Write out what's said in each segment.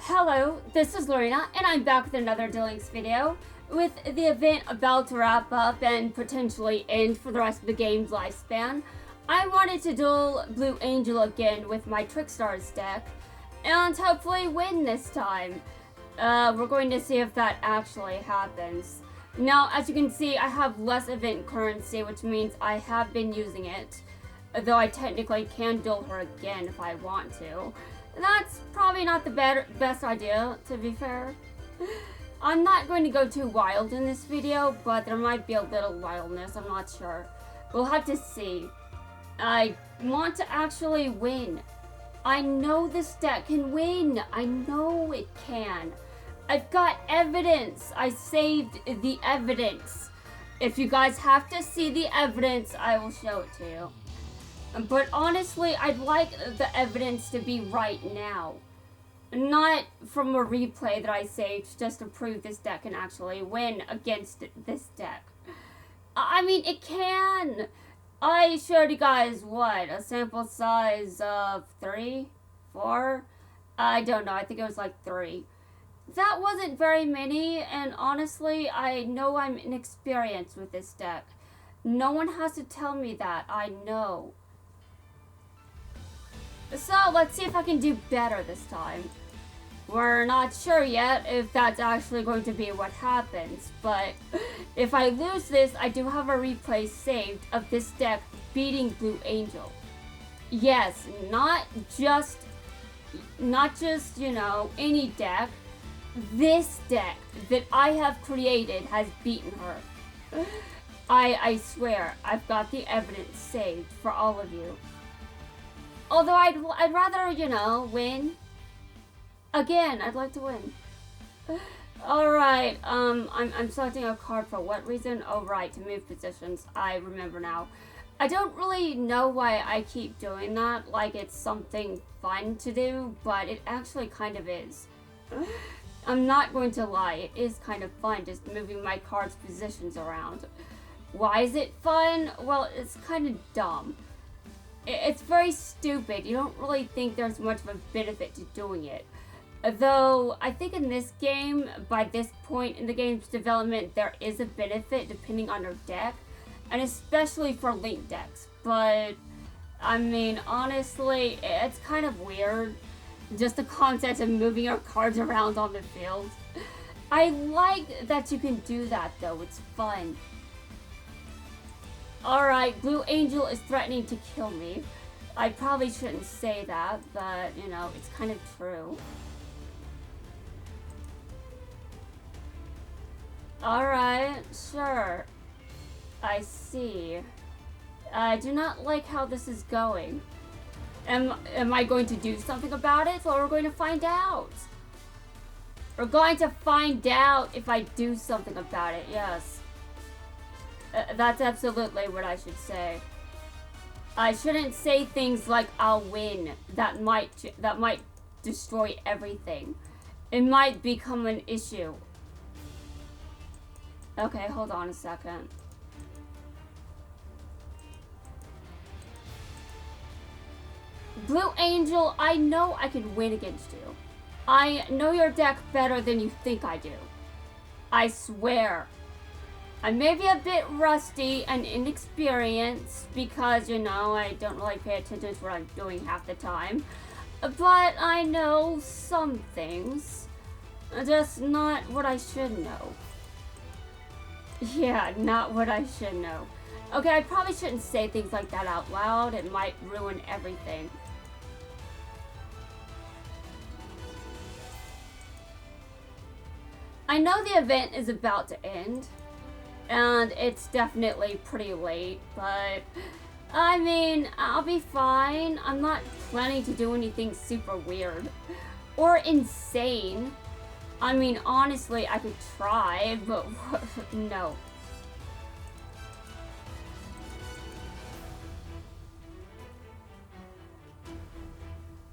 Hello, this is Lorena, and I'm back with another Duel Links video. With the event about to wrap up and potentially end for the rest of the game's lifespan, I wanted to duel Blue Angel again with my Trickstars deck, and hopefully win this time. We're going to see if that actually happens. Now, as you can see, I have less event currency, which means I have been using it, though I technically can duel her again if I want to. That's probably not the best idea, to be fair. I'm not going to go too wild in this video, but there might be a little wildness, I'm not sure. We'll have to see. I want to actually win. I know this deck can win. I know it can. I've got evidence. I saved the evidence. If you guys have to see the evidence, I will show it to you. But honestly, I'd like the evidence to be right now. Not from a replay that I saved just to prove this deck can actually win against this deck. I mean, it can. I showed you guys, what, a sample size of 3? 4? I don't know, I think it was like 3. That wasn't very many, and honestly, I know I'm inexperienced with this deck. No one has to tell me that, I know. So, let's see if I can do better this time. We're not sure yet if that's actually going to be what happens, but if I lose this, I do have a replay saved of this deck beating Blue Angel. Yes, not just, you know, any deck. This deck that I have created has beaten her. I swear, I've got the evidence saved for all of you. Although I'd rather, you know, win. Again, I'd like to win. Alright, I'm selecting a card for what reason? Oh, right, to move positions. I remember now. I don't really know why I keep doing that, like it's something fun to do, but it actually kind of is. I'm not going to lie, it is kind of fun just moving my card's positions around. Why is it fun? Well, it's kind of dumb. It's very stupid. You don't really think there's much of a benefit to doing it. Though, I think in this game, by this point in the game's development, there is a benefit depending on your deck, and especially for link decks. But, I mean, honestly, it's kind of weird. Just the concept of moving your cards around on the field. I like that you can do that, though. It's fun. Alright, Blue Angel is threatening to kill me. I probably shouldn't say that, but, you know, it's kind of true. Alright, sure. I see. I do not like how this is going. Am I going to do something about it? Well, we're going to find out. We're going to find out if I do something about it, yes. That's absolutely what I should say. I shouldn't say things like I'll win. That might destroy everything. It might become an issue. Okay, hold on a second. Blue Angel, I know I can win against you. I know your deck better than you think I do. I swear. I may be a bit rusty and inexperienced because, you know, I don't really pay attention to what I'm doing half the time. But I know some things. Just not what I should know. Yeah, not what I should know. Okay, I probably shouldn't say things like that out loud. It might ruin everything. I know the event is about to end. And it's definitely pretty late, but I mean, I'll be fine. I'm not planning to do anything super weird or insane. I mean, honestly, I could try, but no.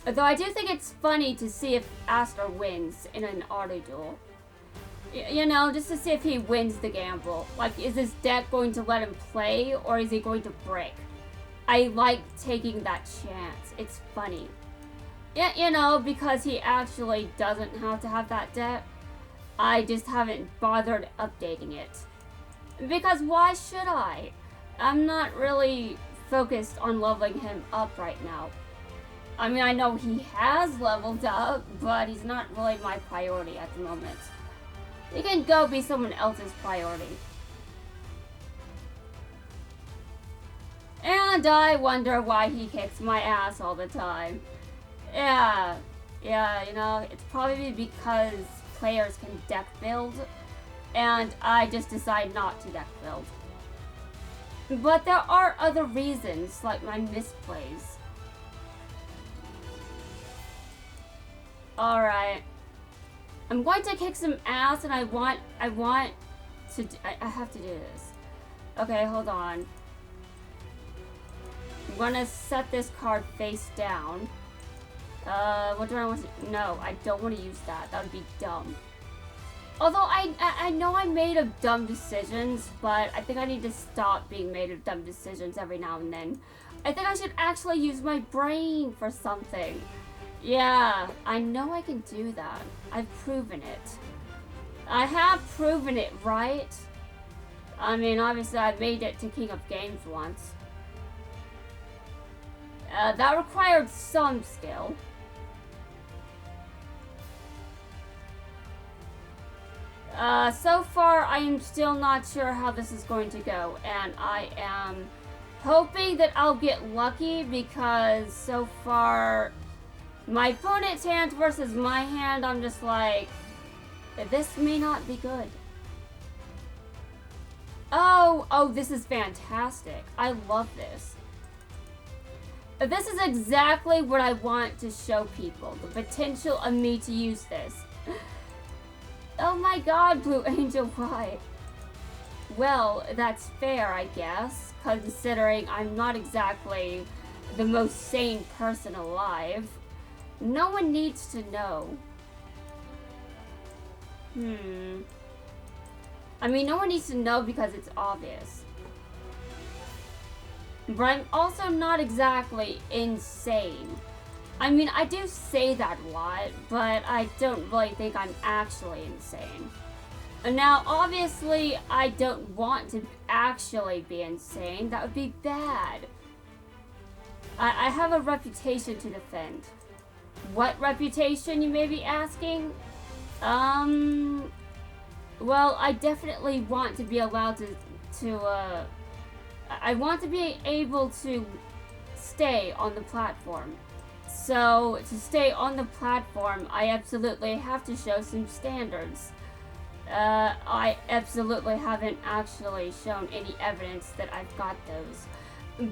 Though I do think it's funny to see if Aster wins in an auto duel. You know, just to see if he wins the gamble. Like, is his deck going to let him play, or is he going to break? I like taking that chance. It's funny. Yeah, you know, because he actually doesn't have to have that deck. I just haven't bothered updating it. Because why should I? I'm not really focused on leveling him up right now. I mean, I know he has leveled up, but he's not really my priority at the moment. He can go be someone else's priority. And I wonder why he kicks my ass all the time. Yeah, you know, it's probably because players can deck build, and I just decide not to deck build. But there are other reasons, like my misplays. Alright. I'm going to kick some ass, and I have to do this. Okay, hold on. I'm gonna set this card face down. What do I want to... No, I don't want to use that. That would be dumb. Although I know I'm made of dumb decisions, but I think I need to stop being made of dumb decisions every now and then. I think I should actually use my brain for something. Yeah, I know I can do that. I've proven it. I have proven it, right? I mean, obviously I made it to King of Games once. That required some skill. So far, I am still not sure how this is going to go, and I am hoping that I'll get lucky because so far, my opponent's hand versus my hand, I'm just like, this may not be good. Oh, this is fantastic. I love this. This is exactly what I want to show people, the potential of me to use this. Oh my god, Blue Angel, why? Well, that's fair, I guess, considering I'm not exactly the most sane person alive. No one needs to know. I mean, no one needs to know because it's obvious. But I'm also not exactly insane. I mean, I do say that a lot, but I don't really think I'm actually insane. Now, obviously, I don't want to actually be insane. That would be bad. I have a reputation to defend. What reputation, you may be asking? Well, I definitely want to be allowed I want to be able to stay on the platform. So, to stay on the platform, I absolutely have to show some standards. I absolutely haven't actually shown any evidence that I've got those.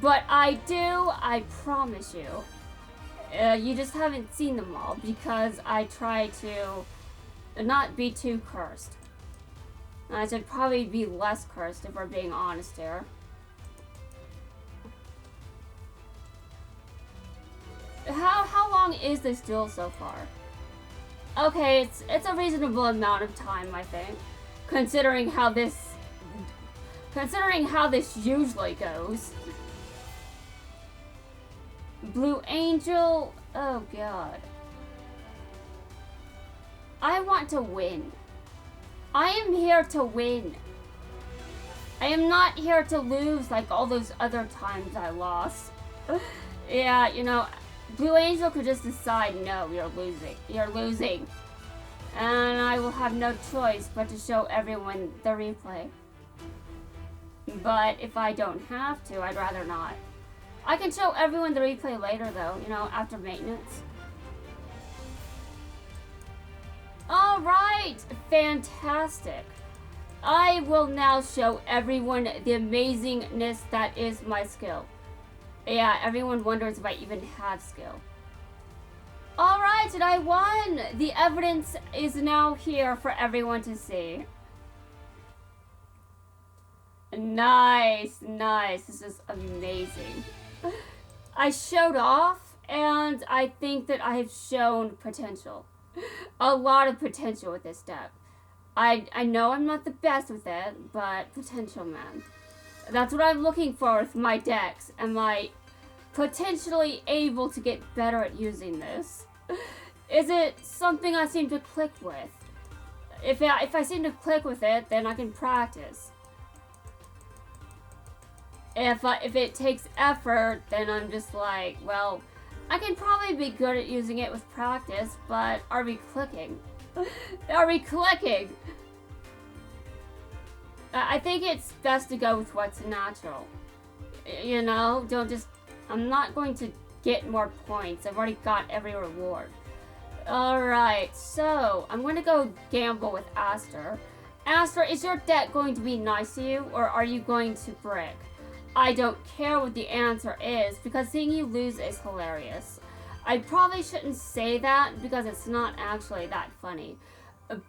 But I do, I promise you. You just haven't seen them all because I try to not be too cursed. I should probably be less cursed if we're being honest here. How long is this duel so far? Okay, it's a reasonable amount of time, I think, considering how this usually goes. Blue Angel, oh god. I want to win. I am here to win. I am not here to lose like all those other times I lost. Yeah, you know, Blue Angel could just decide, no, you're losing. You're losing. And I will have no choice but to show everyone the replay. But if I don't have to, I'd rather not. I can show everyone the replay later though, you know, after maintenance. Alright, fantastic. I will now show everyone the amazingness that is my skill. Yeah, everyone wonders if I even have skill. Alright, and I won! The evidence is now here for everyone to see. Nice, nice. This is amazing. I showed off, and I think that I have shown potential. A lot of potential with this deck. I know I'm not the best with it, but potential, man. That's what I'm looking for with my decks. Am I potentially able to get better at using this? Is it something I seem to click with? If I seem to click with it, then I can practice. If it takes effort, then I'm just like, well, I can probably be good at using it with practice, but are we clicking? Are we clicking? I think it's best to go with what's natural. You know, don't just... I'm not going to get more points. I've already got every reward. Alright, so I'm going to go gamble with Aster. Aster, is your deck going to be nice to you, or are you going to brick? I don't care what the answer is, because seeing you lose is hilarious. I probably shouldn't say that, because it's not actually that funny.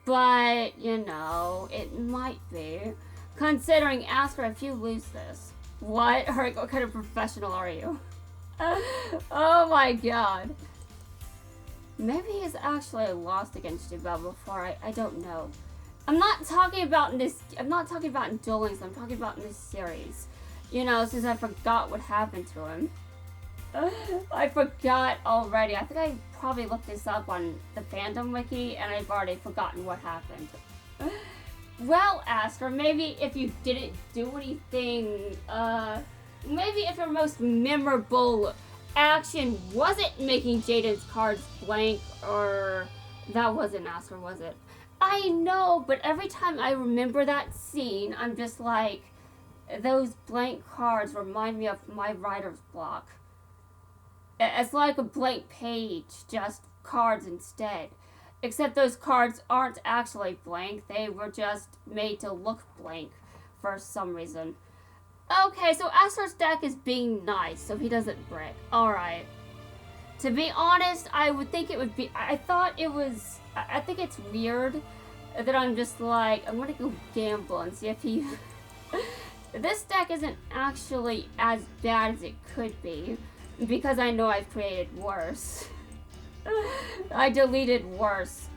But, you know, it might be. Considering, Aster, if you lose this. What? What kind of professional are you? Oh my god. Maybe he's actually lost against DLvl before, I don't know. I'm not talking about in Duel Links, I'm talking about in this series. You know, since I forgot what happened to him. I forgot already. I think I probably looked this up on the fandom wiki and I've already forgotten what happened. Well, Aster, maybe if you didn't do anything, maybe if your most memorable action wasn't making Jaden's cards blank, or that wasn't Aster, was it? I know, but every time I remember that scene, I'm just like, those blank cards remind me of my writer's block. It's like a blank page, just cards instead. Except those cards aren't actually blank, they were just made to look blank for some reason. Okay, so Aster's deck is being nice, so he doesn't brick. Alright. To be honest, I would think it would be... I think it's weird that I'm just like, I'm gonna go gamble and see if he... This deck isn't actually as bad as it could be, because I know I've created worse. I deleted worse.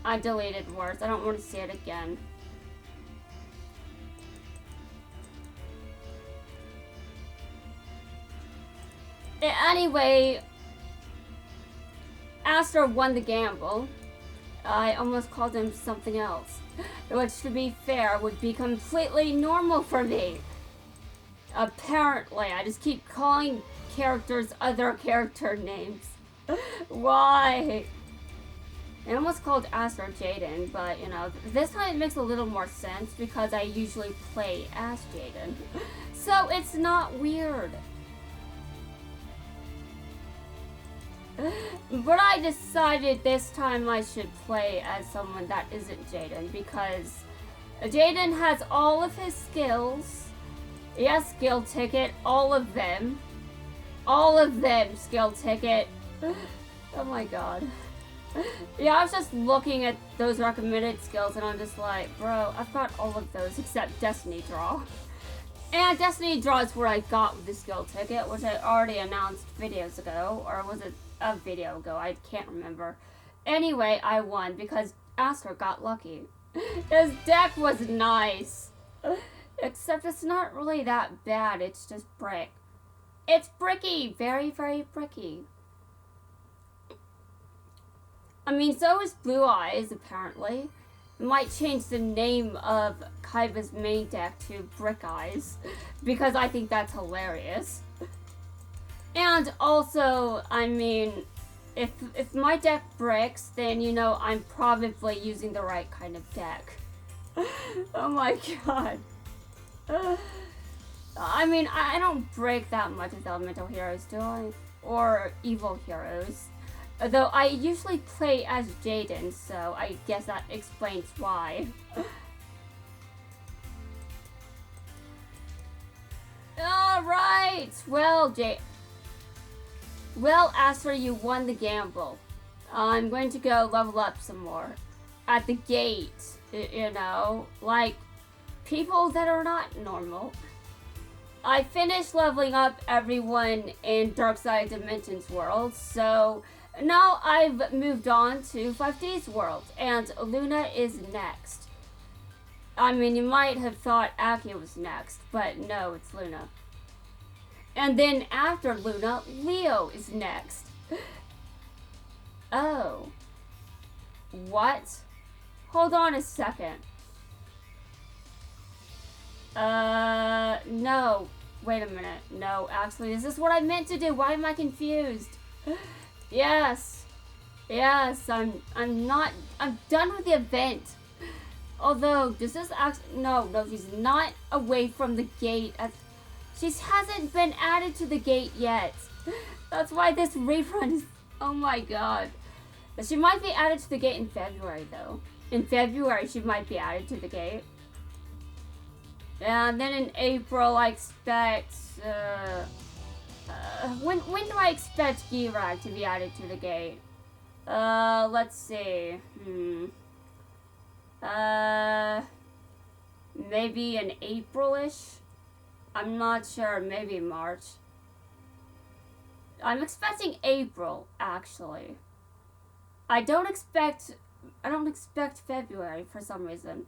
I don't want to see it again. Anyway, Aster won the gamble. I almost called him something else, which, to be fair, would be completely normal for me. Apparently, I just keep calling characters other character names. Why? I almost called Aster Jaden, but, you know, this time it makes a little more sense because I usually play as Jaden. So it's not weird. But I decided this time I should play as someone that isn't Jaden, because Jaden has all of his skills. Yes, skill ticket, all of them. All of them, skill ticket. Oh my god. Yeah, I was just looking at those recommended skills and I'm just like, bro, I've got all of those except Destiny Draw. And Destiny Draw is where I got with the skill ticket, which I already announced videos ago, or was it a video ago? I can't remember. Anyway, I won because Aster got lucky. His deck was nice. Except it's not really that bad, it's just brick. It's bricky! Very, very bricky. I mean, so is Blue Eyes, apparently. Might change the name of Kaiba's main deck to Brick Eyes, because I think that's hilarious. And also, I mean, if my deck bricks, then, you know, I'm probably using the right kind of deck. Oh my god. I mean, I don't break that much with elemental heroes, do I? Or evil heroes. Though I usually play as Jaden, so I guess that explains why. Alright! Well, Aster, you won the gamble. I'm going to go level up some more. At the gate, you know, like people that are not normal. I finished leveling up everyone in Dark Side Dimensions world, so now I've moved on to 5D's world, and Luna is next. I mean, you might have thought Aki was next, but no, it's Luna. And then after Luna, Leo is next. Oh. What? Hold on a second. No. Wait a minute. No, actually, is this what I meant to do? Why am I confused? Yes. Yes, I'm done with the event. Although, does this actually... No, she's not away from the gate. She hasn't been added to the gate yet. That's why this rerun is... Oh my god. But she might be added to the gate in February, though. In February, she might be added to the gate. And then in April, I expect... when do I expect Girag to be added to the gate? Let's see. Maybe in April-ish? I'm not sure. Maybe March. I'm expecting April, actually. I don't expect February for some reason.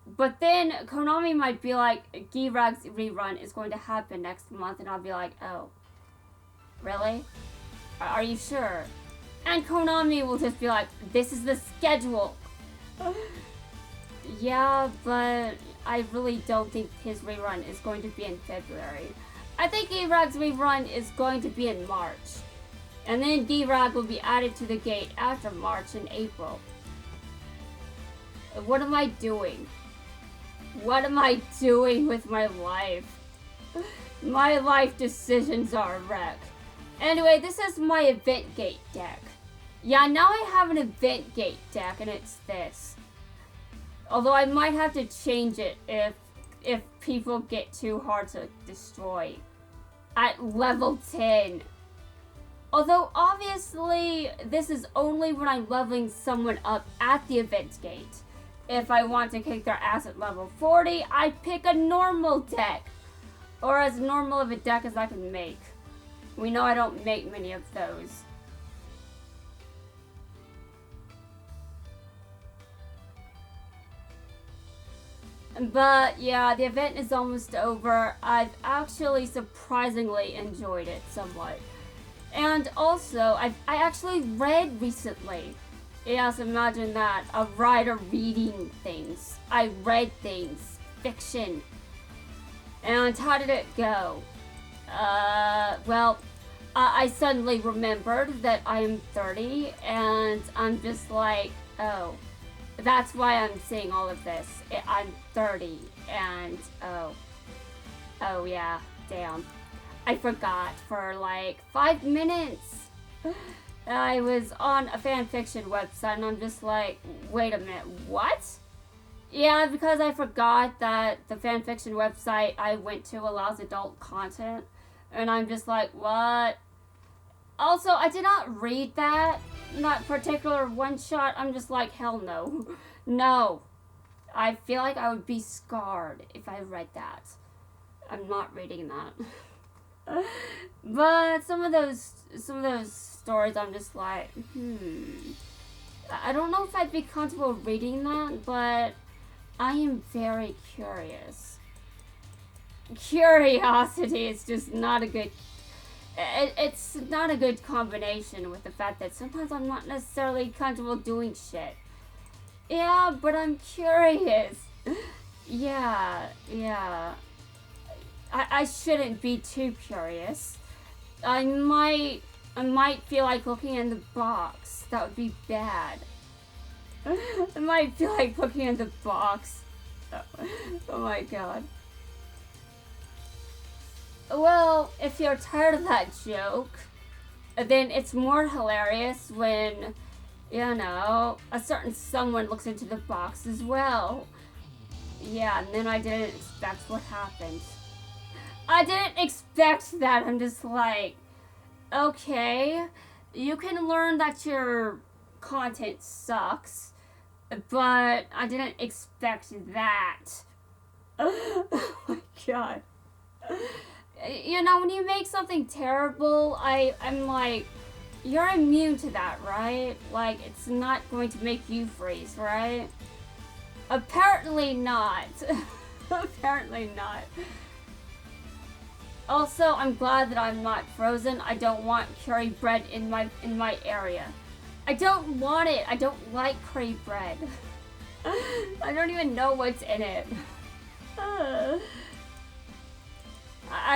But then Konami might be like, Girag's rerun is going to happen next month, and I'll be like, oh, really? Are you sure? And Konami will just be like, this is the schedule. Yeah, but I really don't think his rerun is going to be in February. I think Girag's rerun is going to be in March. And then Girag will be added to the gate after March and April. What am I doing? What am I doing with my life? My life decisions are a wreck. Anyway, this is my event gate deck. Yeah, now I have an event gate deck, and it's this. Although I might have to change it if people get too hard to destroy. At level 10. Although obviously this is only when I'm leveling someone up at the event gate. If I want to kick their ass at level 40, I pick a normal deck. Or as normal of a deck as I can make. We know I don't make many of those. But yeah, the event is almost over. I've actually surprisingly enjoyed it somewhat. And also, I actually read recently. Yes, imagine that. A writer reading things. I read things. Fiction. And how did it go? Well, I suddenly remembered that I am 30, and I'm just like, oh, that's why I'm saying all of this. I'm 30, and oh yeah, damn. I forgot for like 5 minutes. I was on a fanfiction website, and I'm just like, wait a minute, what? Yeah, because I forgot that the fanfiction website I went to allows adult content, and I'm just like, what? Also, I did not read that particular one-shot. I'm just like, hell no. No. I feel like I would be scarred if I read that. I'm not reading that. But some of those stories, I'm just like, I don't know if I'd be comfortable reading that, but I am very curious. Curiosity is just not a good... It's not a good combination with the fact that sometimes I'm not necessarily comfortable doing shit. Yeah, but I'm curious. Yeah. I shouldn't be too curious. I might feel like looking in the box. That would be bad. I might feel like looking in the box. Oh my god. Well, if you're tired of that joke, then it's more hilarious when, you know, a certain someone looks into the box as well. Yeah, and then I didn't expect what happened. I didn't expect that. I'm just like, okay, you can learn that your content sucks, but I didn't expect that. Oh my god. You know, when you make something terrible, I'm like, you're immune to that, right? Like, it's not going to make you freeze, right? Apparently not. Apparently not. Also, I'm glad that I'm not frozen. I don't want curry bread in my area. I don't want it. I don't like curry bread. I don't even know what's in it. I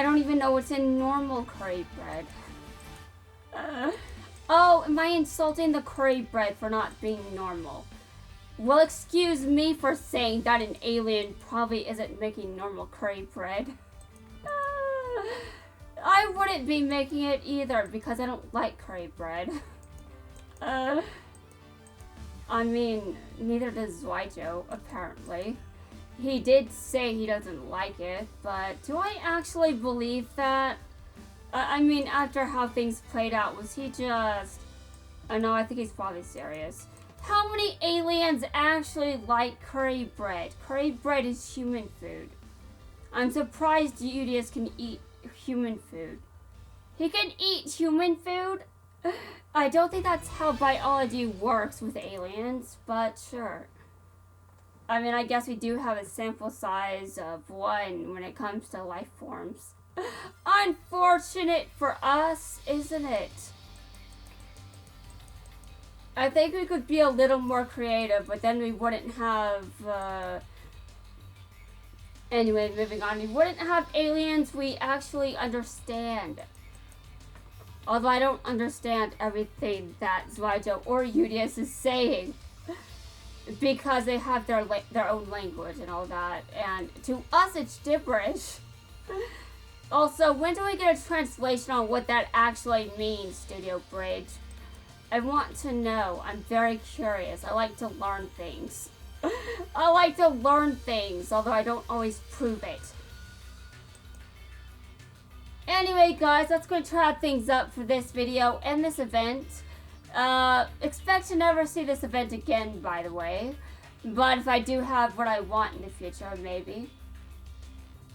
don't even know what's in normal curry bread. Oh, am I insulting the curry bread for not being normal? Well, excuse me for saying that an alien probably isn't making normal curry bread. I wouldn't be making it either because I don't like curry bread. I mean, neither does Zwaijo, apparently. He did say he doesn't like it, but do I actually believe that? I mean, after how things played out, was he just... no, I think he's probably serious. How many aliens actually like curry bread? Curry bread is human food. I'm surprised Udius can eat human food. He can eat human food? I don't think that's how biology works with aliens, but sure. I mean, I guess we do have a sample size of 1 when it comes to life forms. Unfortunate for us, isn't it? I think we could be a little more creative, but then we wouldn't have, anyway, moving on. We wouldn't have aliens we actually understand. Although I don't understand everything that Zwaijo or Udius is saying. Because they have their own language and all that. And to us, it's gibberish. Also, when do we get a translation on what that actually means, Studio Bridge? I want to know. I'm very curious. I like to learn things. I like to learn things, although I don't always prove it. Anyway, guys, that's going to wrap things up for this video and this event. Expect to never see this event again, by the way. But if I do have what I want in the future, maybe.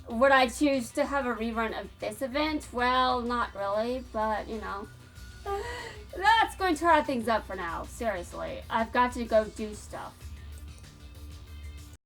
Would I choose to have a rerun of this event? Well, not really, but, you know. That's going to wrap things up for now. Seriously, I've got to go do stuff.